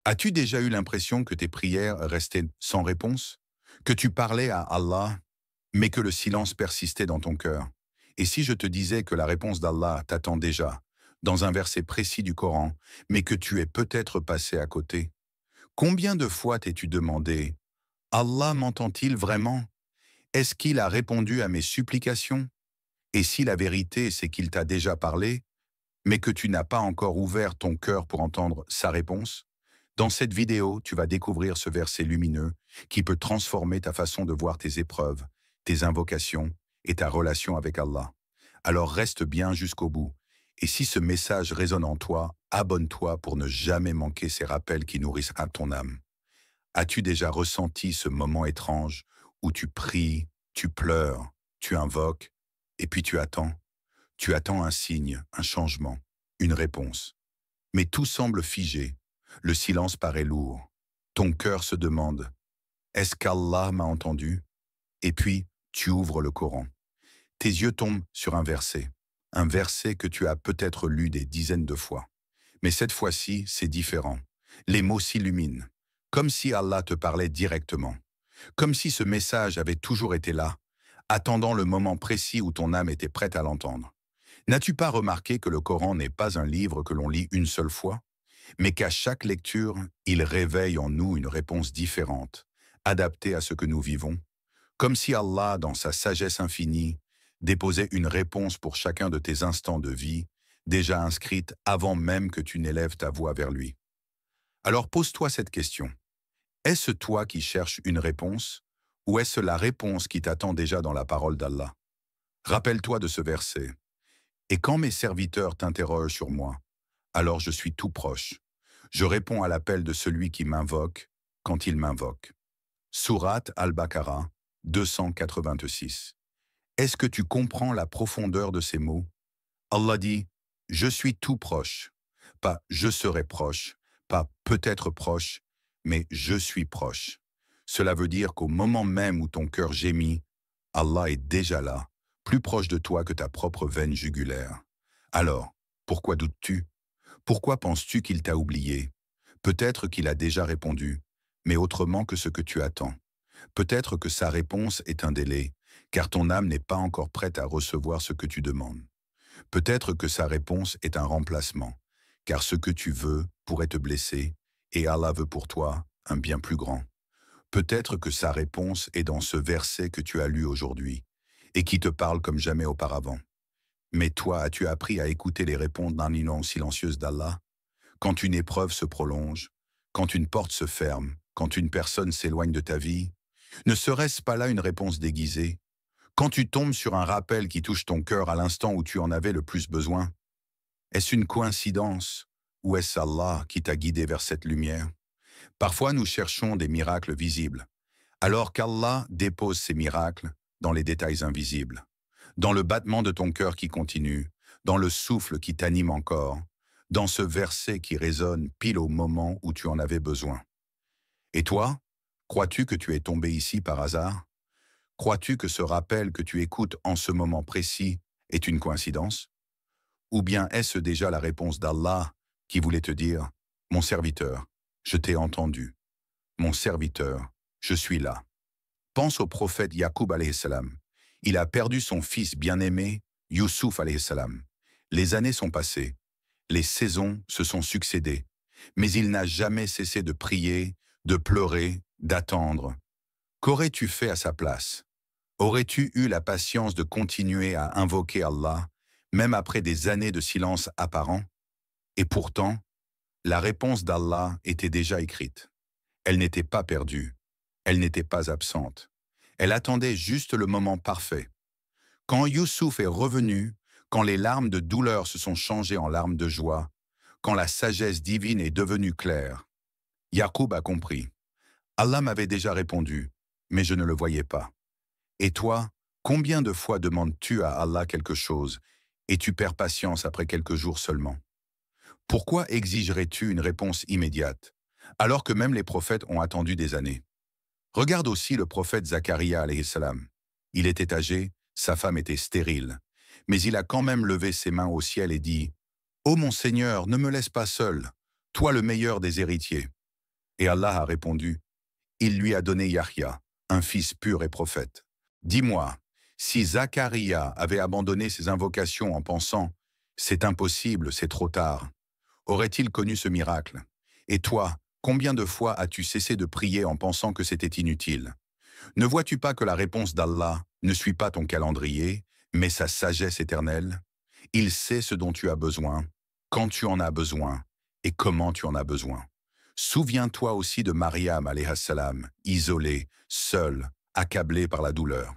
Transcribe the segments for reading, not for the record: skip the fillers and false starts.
As-tu déjà eu l'impression que tes prières restaient sans réponse? Que tu parlais à Allah, mais que le silence persistait dans ton cœur? Et si je te disais que la réponse d'Allah t'attend déjà, dans un verset précis du Coran, mais que tu es peut-être passé à côté? Combien de fois t'es-tu demandé: Allah m'entend-il vraiment? Est-ce qu'il a répondu à mes supplications? Et si la vérité c'est qu'il t'a déjà parlé, mais que tu n'as pas encore ouvert ton cœur pour entendre sa réponse? Dans cette vidéo, tu vas découvrir ce verset lumineux qui peut transformer ta façon de voir tes épreuves, tes invocations et ta relation avec Allah. Alors reste bien jusqu'au bout. Et si ce message résonne en toi, abonne-toi pour ne jamais manquer ces rappels qui nourrissent à ton âme. As-tu déjà ressenti ce moment étrange où tu pries, tu pleures, tu invoques, et puis tu attends? Tu attends un signe, un changement, une réponse. Mais tout semble figé. Le silence paraît lourd. Ton cœur se demande: est-ce qu'Allah m'a entendu? Et puis, tu ouvres le Coran. Tes yeux tombent sur un verset que tu as peut-être lu des dizaines de fois. Mais cette fois-ci, c'est différent. Les mots s'illuminent, comme si Allah te parlait directement, comme si ce message avait toujours été là, attendant le moment précis où ton âme était prête à l'entendre. N'as-tu pas remarqué que le Coran n'est pas un livre que l'on lit une seule fois, mais qu'à chaque lecture, il réveille en nous une réponse différente, adaptée à ce que nous vivons, comme si Allah, dans sa sagesse infinie, déposait une réponse pour chacun de tes instants de vie, déjà inscrite avant même que tu n'élèves ta voix vers lui. Alors pose-toi cette question. Est-ce toi qui cherches une réponse, ou est-ce la réponse qui t'attend déjà dans la parole d'Allah? Rappelle-toi de ce verset. Et quand mes serviteurs t'interrogent sur moi, alors je suis tout proche. Je réponds à l'appel de celui qui m'invoque quand il m'invoque. Sourate Al-Baqarah 286. Est-ce que tu comprends la profondeur de ces mots? Allah dit: je suis tout proche. Pas je serai proche, pas peut-être proche, mais je suis proche. Cela veut dire qu'au moment même où ton cœur gémit, Allah est déjà là, plus proche de toi que ta propre veine jugulaire. Alors, pourquoi doutes-tu? Pourquoi penses-tu qu'il t'a oublié? Peut-être qu'il a déjà répondu, mais autrement que ce que tu attends. Peut-être que sa réponse est un délai, car ton âme n'est pas encore prête à recevoir ce que tu demandes. Peut-être que sa réponse est un remplacement, car ce que tu veux pourrait te blesser, et Allah veut pour toi un bien plus grand. Peut-être que sa réponse est dans ce verset que tu as lu aujourd'hui, et qui te parle comme jamais auparavant. Mais toi, as-tu appris à écouter les réponses d'un innan silencieuse d'Allah? Quand une épreuve se prolonge, quand une porte se ferme, quand une personne s'éloigne de ta vie, ne serait-ce pas là une réponse déguisée? Quand tu tombes sur un rappel qui touche ton cœur à l'instant où tu en avais le plus besoin, est-ce une coïncidence ou est-ce Allah qui t'a guidé vers cette lumière? Parfois nous cherchons des miracles visibles, alors qu'Allah dépose ces miracles dans les détails invisibles, dans le battement de ton cœur qui continue, dans le souffle qui t'anime encore, dans ce verset qui résonne pile au moment où tu en avais besoin. Et toi, crois-tu que tu es tombé ici par hasard? Crois-tu que ce rappel que tu écoutes en ce moment précis est une coïncidence? Ou bien est-ce déjà la réponse d'Allah qui voulait te dire: mon serviteur, je t'ai entendu. Mon serviteur, je suis là. Pense au prophète Yacoub alayhi salam. Il a perdu son fils bien-aimé, Youssouf alayhi salam. Les années sont passées, les saisons se sont succédées, mais il n'a jamais cessé de prier, de pleurer, d'attendre. Qu'aurais-tu fait à sa place? Aurais-tu eu la patience de continuer à invoquer Allah, même après des années de silence apparent? Et pourtant, la réponse d'Allah était déjà écrite. Elle n'était pas perdue, elle n'était pas absente. Elle attendait juste le moment parfait. Quand Youssouf est revenu, quand les larmes de douleur se sont changées en larmes de joie, quand la sagesse divine est devenue claire, Yacoub a compris. Allah m'avait déjà répondu, mais je ne le voyais pas. Et toi, combien de fois demandes-tu à Allah quelque chose et tu perds patience après quelques jours seulement? Pourquoi exigerais-tu une réponse immédiate, alors que même les prophètes ont attendu des années? Regarde aussi le prophète Zacharia alayhi salam. Il était âgé, sa femme était stérile, mais il a quand même levé ses mains au ciel et dit: « Ô mon Seigneur, ne me laisse pas seul, toi le meilleur des héritiers. » Et Allah a répondu, il lui a donné Yahya, un fils pur et prophète. Dis-moi, si Zacharia avait abandonné ses invocations en pensant « c'est impossible, c'est trop tard », aurait-il connu ce miracle? Et toi, combien de fois as-tu cessé de prier en pensant que c'était inutile? Ne vois-tu pas que la réponse d'Allah ne suit pas ton calendrier, mais sa sagesse éternelle? Il sait ce dont tu as besoin, quand tu en as besoin et comment tu en as besoin. Souviens-toi aussi de Mariam, alayha salam, isolée, seule, accablée par la douleur.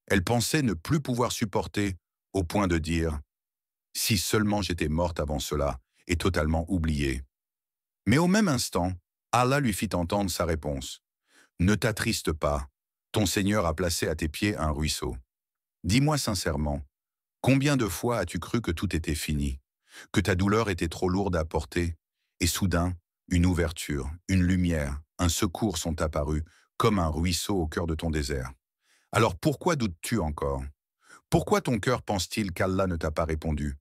Elle pensait ne plus pouvoir supporter, au point de dire « si seulement j'étais morte avant cela » et totalement oubliée. Mais au même instant, Allah lui fit entendre sa réponse. « Ne t'attriste pas, ton Seigneur a placé à tes pieds un ruisseau. Dis-moi sincèrement, combien de fois as-tu cru que tout était fini, que ta douleur était trop lourde à porter, et soudain, une ouverture, une lumière, un secours sont apparus, comme un ruisseau au cœur de ton désert. Alors pourquoi doutes-tu encore? Pourquoi ton cœur pense-t-il qu'Allah ne t'a pas répondu,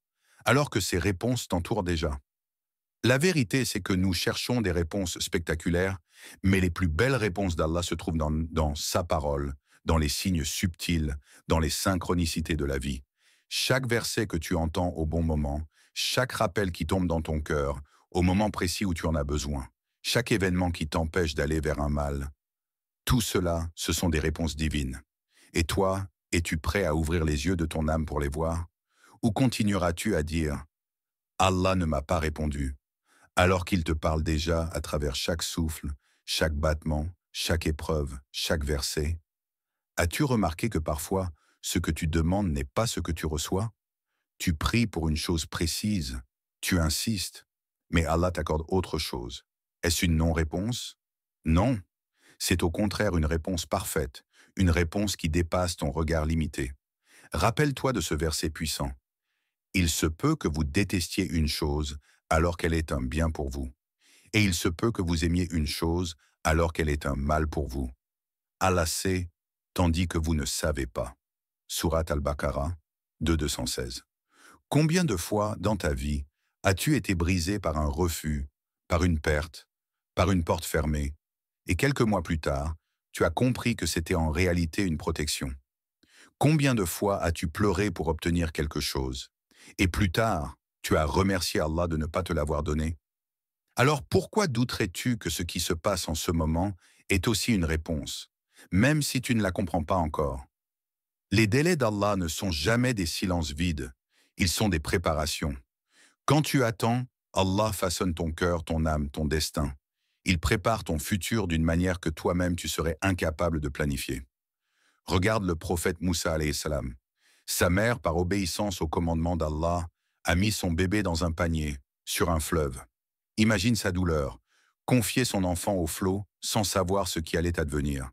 alors que ses réponses t'entourent déjà? La vérité, c'est que nous cherchons des réponses spectaculaires, mais les plus belles réponses d'Allah se trouvent dans sa parole, dans les signes subtils, dans les synchronicités de la vie. Chaque verset que tu entends au bon moment, chaque rappel qui tombe dans ton cœur, au moment précis où tu en as besoin, chaque événement qui t'empêche d'aller vers un mal, tout cela, ce sont des réponses divines. Et toi, es-tu prêt à ouvrir les yeux de ton âme pour les voir? Ou continueras-tu à dire « Allah ne m'a pas répondu » alors qu'il te parle déjà à travers chaque souffle, chaque battement, chaque épreuve, chaque verset? As-tu remarqué que parfois, ce que tu demandes n'est pas ce que tu reçois? Tu pries pour une chose précise, tu insistes, mais Allah t'accorde autre chose. Est-ce une non-réponse? Non, c'est au contraire une réponse parfaite, une réponse qui dépasse ton regard limité. Rappelle-toi de ce verset puissant. Il se peut que vous détestiez une chose alors qu'elle est un bien pour vous. Et il se peut que vous aimiez une chose alors qu'elle est un mal pour vous. Allah sait, tandis que vous ne savez pas. Sourate Al-Baqarah 2:216. Combien de fois dans ta vie as-tu été brisé par un refus, par une perte, par une porte fermée, et quelques mois plus tard, tu as compris que c'était en réalité une protection? Combien de fois as-tu pleuré pour obtenir quelque chose, et plus tard, tu as remercié Allah de ne pas te l'avoir donné? Alors pourquoi douterais-tu que ce qui se passe en ce moment est aussi une réponse, même si tu ne la comprends pas encore? Les délais d'Allah ne sont jamais des silences vides, ils sont des préparations. Quand tu attends, Allah façonne ton cœur, ton âme, ton destin. Il prépare ton futur d'une manière que toi-même tu serais incapable de planifier. Regarde le prophète Moussa alayhi salam. Sa mère, par obéissance au commandement d'Allah, a mis son bébé dans un panier, sur un fleuve. Imagine sa douleur, confier son enfant au flot sans savoir ce qui allait advenir.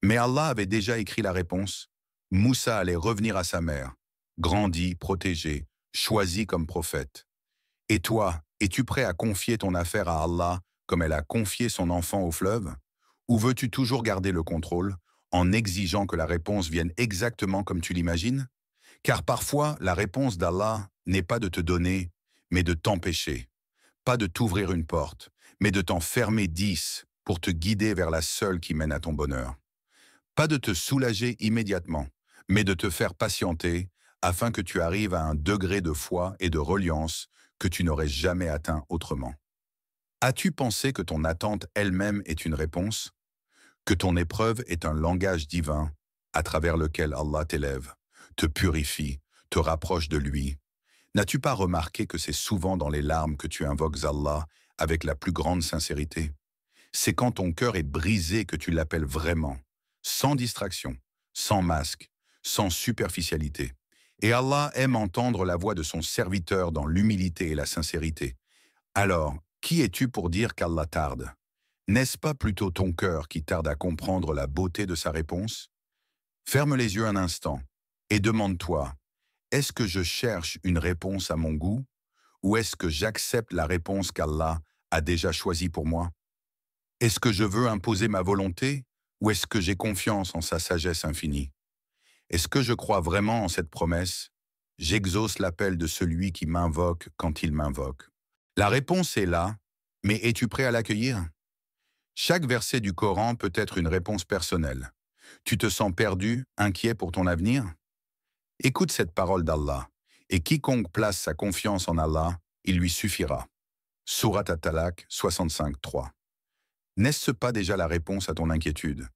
Mais Allah avait déjà écrit la réponse. Moussa allait revenir à sa mère, grandi, protégé, choisi comme prophète. Et toi, es-tu prêt à confier ton affaire à Allah comme elle a confié son enfant au fleuve? Ou veux-tu toujours garder le contrôle en exigeant que la réponse vienne exactement comme tu l'imagines? Car parfois, la réponse d'Allah n'est pas de te donner, mais de t'empêcher. Pas de t'ouvrir une porte, mais de t'en fermer 10 pour te guider vers la seule qui mène à ton bonheur. Pas de te soulager immédiatement, mais de te faire patienter afin que tu arrives à un degré de foi et de reliance que tu n'aurais jamais atteint autrement. As-tu pensé que ton attente elle-même est une réponse? Que ton épreuve est un langage divin à travers lequel Allah t'élève, te purifie, te rapproche de lui? N'as-tu pas remarqué que c'est souvent dans les larmes que tu invoques Allah avec la plus grande sincérité? C'est quand ton cœur est brisé que tu l'appelles vraiment, sans distraction, sans masque, sans superficialité. Et Allah aime entendre la voix de son serviteur dans l'humilité et la sincérité. Alors, qui es-tu pour dire qu'Allah tarde? N'est-ce pas plutôt ton cœur qui tarde à comprendre la beauté de sa réponse? Ferme les yeux un instant et demande-toi, est-ce que je cherche une réponse à mon goût ou est-ce que j'accepte la réponse qu'Allah a déjà choisie pour moi? Est-ce que je veux imposer ma volonté ou est-ce que j'ai confiance en sa sagesse infinie? Est-ce que je crois vraiment en cette promesse? J'exauce l'appel de celui qui m'invoque quand il m'invoque. La réponse est là, mais es-tu prêt à l'accueillir? Chaque verset du Coran peut être une réponse personnelle. Tu te sens perdu, inquiet pour ton avenir? Écoute cette parole d'Allah. Et quiconque place sa confiance en Allah, il lui suffira. Surat At-Talaq 65:3. N'est-ce pas déjà la réponse à ton inquiétude?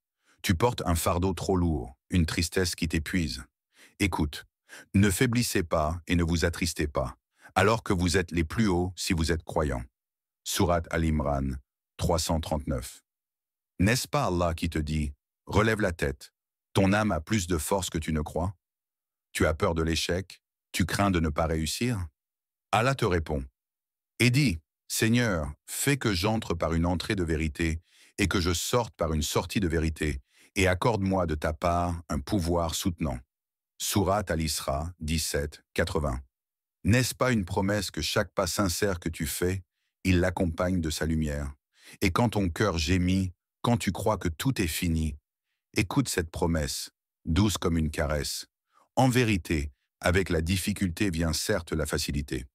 Tu portes un fardeau trop lourd, une tristesse qui t'épuise. Écoute, ne faiblissez pas et ne vous attristez pas, alors que vous êtes les plus hauts si vous êtes croyants. Surat Al-Imran 339. N'est-ce pas Allah qui te dit « Relève la tête, ton âme a plus de force que tu ne crois » Tu as peur de l'échec? Tu crains de ne pas réussir? Allah te répond « Et dis, Seigneur, fais que j'entre par une entrée de vérité et que je sorte par une sortie de vérité, et accorde-moi de ta part un pouvoir soutenant. » Surat Al-Isra 17:80. N'est-ce pas une promesse que chaque pas sincère que tu fais, il l'accompagne de sa lumière? Et quand ton cœur gémit, quand tu crois que tout est fini, écoute cette promesse, douce comme une caresse. En vérité, avec la difficulté vient certes la facilité.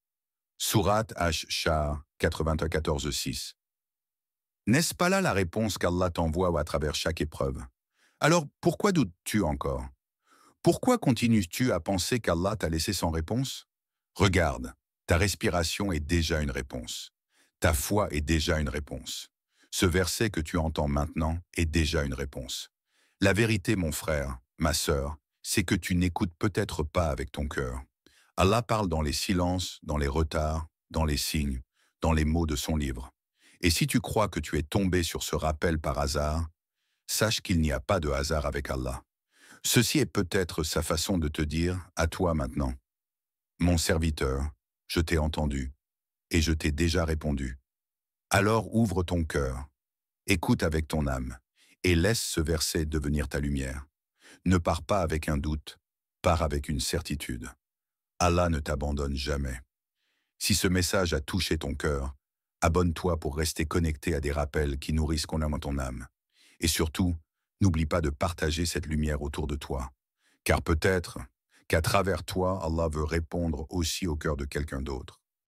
Surat Ash-Shah 94:6. N'est-ce pas là la réponse qu'Allah t'envoie à travers chaque épreuve? Alors pourquoi doutes-tu encore? Pourquoi continues-tu à penser qu'Allah t'a laissé sans réponse? Regarde, ta respiration est déjà une réponse. Ta foi est déjà une réponse. Ce verset que tu entends maintenant est déjà une réponse. La vérité, mon frère, ma sœur, c'est que tu n'écoutes peut-être pas avec ton cœur. Allah parle dans les silences, dans les retards, dans les signes, dans les mots de son livre. Et si tu crois que tu es tombé sur ce rappel par hasard, sache qu'il n'y a pas de hasard avec Allah. Ceci est peut-être sa façon de te dire, à toi maintenant, mon serviteur, je t'ai entendu, et je t'ai déjà répondu. Alors ouvre ton cœur, écoute avec ton âme, et laisse ce verset devenir ta lumière. Ne pars pas avec un doute, pars avec une certitude. Allah ne t'abandonne jamais. Si ce message a touché ton cœur, abonne-toi pour rester connecté à des rappels qui nourrissent ton âme. Et surtout, n'oublie pas de partager cette lumière autour de toi. Car peut-être qu'à travers toi, Allah veut répondre aussi au cœur de quelqu'un d'autre.